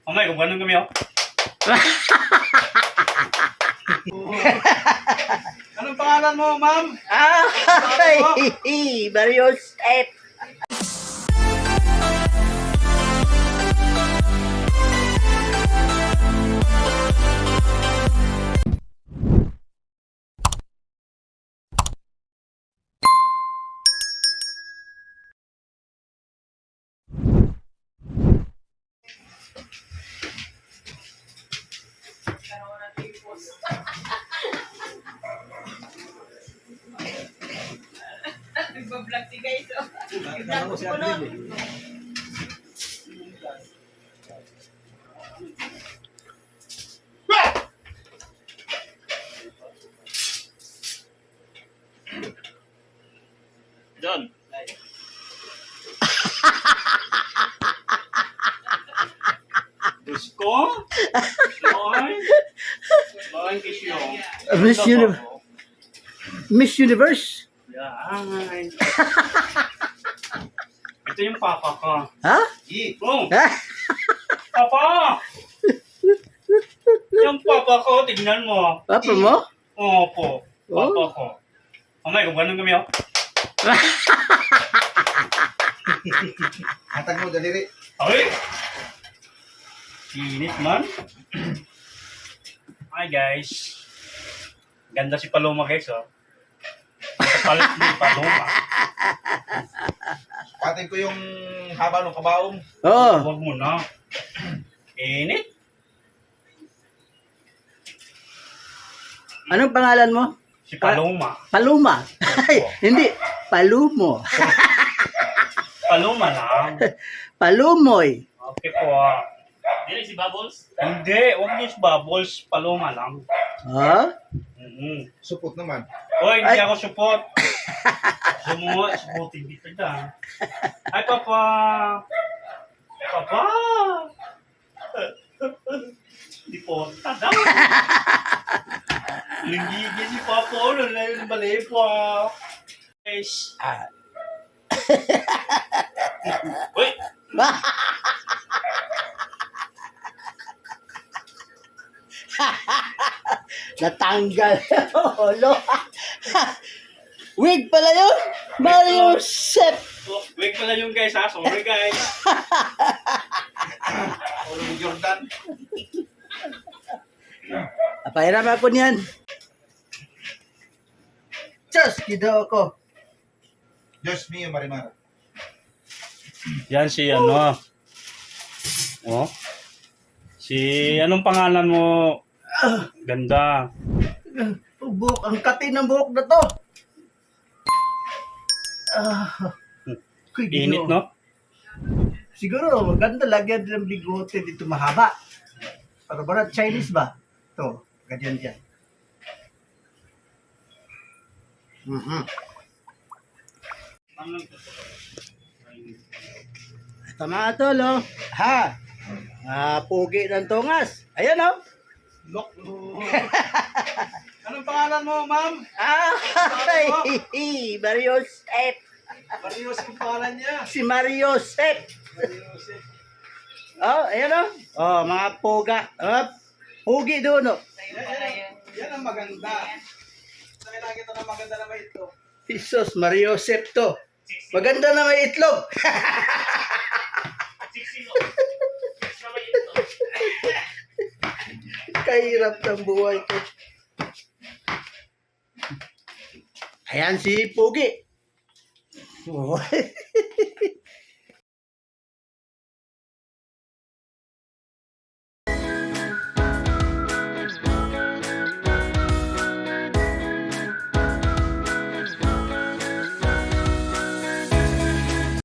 Mamay, kung ganun kami, oh. Anong pangalan mo, ma'am? Marius F. Nagbablog si guys. Kala ko si Adriel eh. John. Gusto? Loan? Loan kisyo. Miss Universe? Yan. Ito yung papa ko. Ha? Oh, papa! Yung papa ko, tignan mo. Papa mo? Opo, papa ko. Mamay, kung ganun kami, oh. Hatag mo, daliri. Ay! Init man. Hi guys. Ganda si Paloma guys, oh. Palit ni Paloma. Patin ko yung haba ng kabaong. Oo. Huwag mo na. Init. Anong pangalan mo? Si Paloma. Paluma. Hindi. Palumo. Paloma lang. Palumoy. Okay po. Hindi si Bubbles? Hindi. Huwag niyo si Bubbles. Paloma lang. Ha? Supot naman. Hoy, hindi Ay. ako support. Supporting dito na. Ay, Papa! Papa! Hindi po. Tada! Linggigil si Papa. Ano na yung bali po. Guys. Uy! Natanggal. Olo. Wig pala yun. Marius F. Oh, wait pala yung guys ha. Sorry guys. Ulo ni Jordan. Pahiram ako niyan. Diyos, kido ako. Diyos mio, Marimar. Yan si ano. Oh. Si anong pangalan mo? Ganda. Buhok, ang kati ng buhok na to. Init no? Siguro, maganda lagyan din ng bigote dito mahaba. Para ba Chinese ba? Ito, ganyan dyan. Tama ito, lo. Ha? Pugi ng tungas. Ayan, oh. Look. Anong pangalan mo, ma'am? Marius F. Marius yung pangalan niya. Si Marius F. Marius. Oh, ayan, oh. Oh, mga puga. Pugi doon, oh. Yan ang maganda. Sabi lang ito na maganda na ba ito? Jesus, Marius F to. Maganda na may itlog. Kahirap ng buhay ko. Ayan si Pugi.